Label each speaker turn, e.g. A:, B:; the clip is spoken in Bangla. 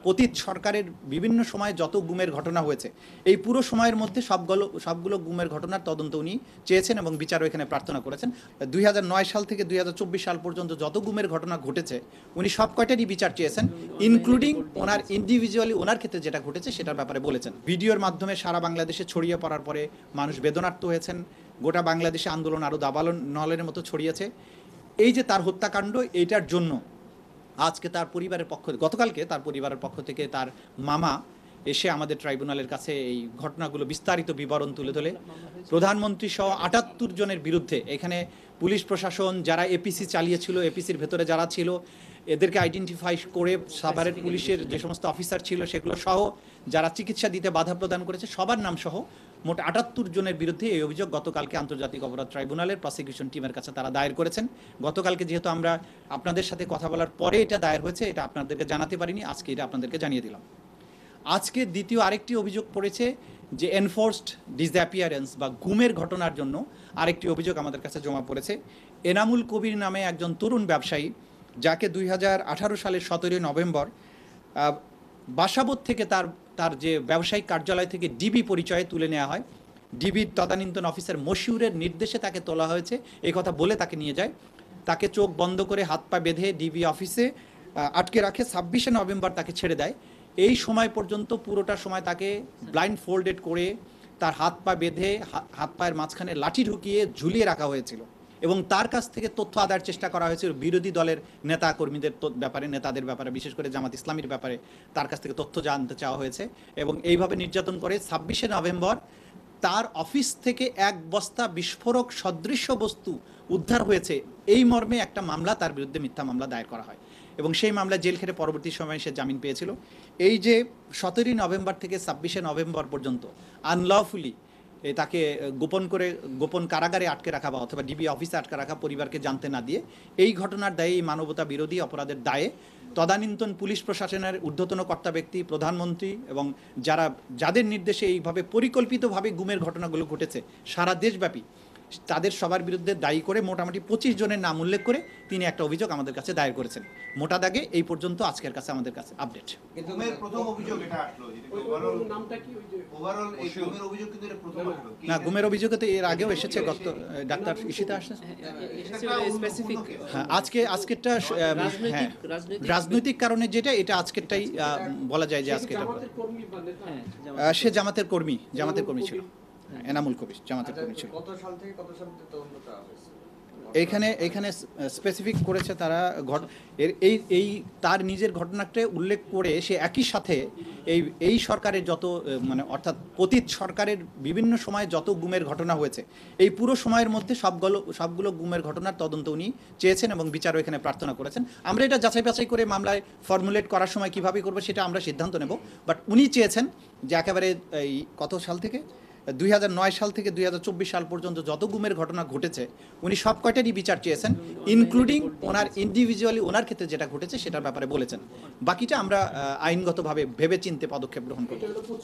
A: অতীত সরকারের বিভিন্ন সময়ে যত গুমের ঘটনা হয়েছে এই পুরো সময়ের মধ্যে সবগুলো গুমের ঘটনার তদন্ত উনি চেয়েছেন এবং বিচারও এখানে প্রার্থনা করেছেন। 2009 সাল থেকে 2024 সাল পর্যন্ত যত গুমের ঘটনা ঘটেছে উনি সব কয়টারই বিচার চেয়েছেন, ইনক্লুডিং ওনার ইন্ডিভিজুয়ালি ওনার ক্ষেত্রে যেটা ঘটেছে সেটার ব্যাপারে বলেছেন। ভিডিওর মাধ্যমে সারা বাংলাদেশে ছড়িয়ে পড়ার পরে মানুষ বেদনার্ত হয়েছেন, গোটা বাংলাদেশে আন্দোলন আরও দাবানলের মতো ছড়িয়েছে। এই যে তার হত্যাকাণ্ড, এইটার জন্য আজকে তার পরিবারের গতকালকে তার পরিবারের পক্ষ থেকে তার মামা এসে আমাদের ট্রাইব্যুনালের কাছে এই ঘটনাগুলো বিস্তারিত বিবরণ তুলে ধরে প্রধানমন্ত্রী সহ 78 জনের বিরুদ্ধে, এখানে পুলিশ প্রশাসন যারা এপিসি চালিয়েছিল, এপিসির ভেতরে যারা ছিল এদেরকে আইডেন্টিফাই করে সাভারের পুলিশের যে সমস্ত অফিসার ছিল সেগুলো সহ যারা চিকিৎসা দিতে বাধা প্রদান করেছে সবার নাম সহ মোট 78 জনের বিরুদ্ধে এই অভিযোগ গতকালকে আন্তর্জাতিক অপরাধ ট্রাইব্যুনালের প্রসিকিউশন টিমের কাছে তারা দায়ের করেছেন। গতকালকে যেহেতু আমরা আপনাদের সাথে কথা বলার পরে এটা দায়ের হয়েছে, এটা আপনাদেরকে জানাতে পারিনি, আজকে এটা আপনাদেরকে জানিয়ে দিলাম। আজকে দ্বিতীয় আরেকটি অভিযোগ পড়েছে যে এনফোর্সড ডিসঅ্যাপিয়ারেন্স বা গুমের ঘটনার জন্য আরেকটি অভিযোগ আমাদের কাছে জমা পড়েছে। এনামুল কবির নামে একজন তরুণ ব্যবসায়ী, যাকে 2018 সালের 17 নভেম্বর বাসাবোধ থেকে তার যে ব্যবসায়িক কার্যালয় থেকে ডিবি পরিচয়ে তুলে নেওয়া হয়। ডিবির তদানীন্তন অফিসার মশিউরের নির্দেশে তাকে তোলা হয়েছে এই কথা বলে তাকে নিয়ে যায়। তাকে চোখ বন্ধ করে হাত পা বেঁধে ডিবি অফিসে আটকে রাখে। 26 নভেম্বর তাকে ছেড়ে দেয়। এই সময় পর্যন্ত পুরোটা সময় তাকে ব্লাইন্ড ফোল্ডেড করে তার হাত পা বেঁধে হাত পায়ের মাঝখানে লাঠি ঢুকিয়ে ঝুলিয়ে রাখা হয়েছিল এবং তার কাছ থেকে তথ্য আদায়ের চেষ্টা করা হয়েছিল বিরোধী দলের নেতা কর্মীদের ব্যাপারে, নেতাদের ব্যাপারে, বিশেষ করে জামাত ইসলামীর ব্যাপারে তার কাছ থেকে তথ্য জানতে চাওয়া হয়েছে এবং এইভাবে নির্যাতন করে 26 নভেম্বর তার অফিস থেকে এক বস্তা বিস্ফোরক সদৃশ্য বস্তু উদ্ধার হয়েছে এই মর্মে একটা মামলা তার বিরুদ্ধে মিথ্যা মামলা দায়ের করা হয় এবং সেই মামলা জেল খেটে পরবর্তী সময়ে সে জামিন পেয়েছিল। এই যে 17 নভেম্বর থেকে 26 নভেম্বর পর্যন্ত আনলফুলি তাকে গোপন কারাগারে আটকে রাখা বা অথবা ডিবি অফিসে আটকে রাখা, পরিবারকে জানতে না দিয়ে, এই ঘটনার দায়ে, এই মানবতা বিরোধী অপরাধের দায়ে তদানীন্তন পুলিশ প্রশাসনের ঊর্ধ্বতন কর্তা ব্যক্তি, প্রধানমন্ত্রী এবং যাদের নির্দেশে এইভাবে পরিকল্পিতভাবে গুমের ঘটনাগুলো ঘটেছে সারা দেশব্যাপী, তাদের সবার বিরুদ্ধে দায়ী করে মোটামুটি 25 জনের নাম উল্লেখ করে তিনি একটা অভিযোগ আমাদের কাছে দায়ের করেছেন। মোটা দাগে এই পর্যন্ত আজকের কাছে আমাদের কাছে আপডেট। না, গুমের অভিযোগ তো এর আগেও এসেছে, ডাক্তার ইশিতা আসছে। হ্যাঁ, আজকেরটা রাজনৈতিক কারণে যেটা, এটা আজকেরটাই বলা যায় যে আজকে সে জামাতের কর্মী ছিল। এনামুল কবির জামাতের কর্মী ছিল।
B: কত সাল থেকে কত সাল পর্যন্ত তদন্ত করা হয়েছে?
A: এইখানে স্পেসিফিক করেছে তারা এই তার নিজের ঘটনাটা উল্লেখ করে সে একই সাথে এই সরকারের যত অর্থাৎ অতীত সরকারের বিভিন্ন সময়ে যত গুমের ঘটনা হয়েছে এই পুরো সময়ের মধ্যে সবগুলো গুমের ঘটনার তদন্ত উনি চেয়েছেন এবং বিচারও এখানে প্রার্থনা করেছেন। আমরা এটা যাচাই বাছাই করে মামলায় ফর্মুলেট করার সময় কীভাবে করবো সেটা আমরা সিদ্ধান্ত নেব, বাট উনি চেয়েছেন যে একেবারে এই কত সাল থেকে 2009 সাল থেকে 2024 সাল পর্যন্ত যত গুমের ঘটনা ঘটেছে উনি সব কয়টারই বিচার চেয়েছেন, ইনক্লুডিং ওনার ইন্ডিভিজুয়ালি ওনার ক্ষেত্রে যেটা ঘটেছে সেটার ব্যাপারে বলেছেন। বাকিটা আমরা আইনগতভাবে ভেবে চিন্তে পদক্ষেপ গ্রহণ করব।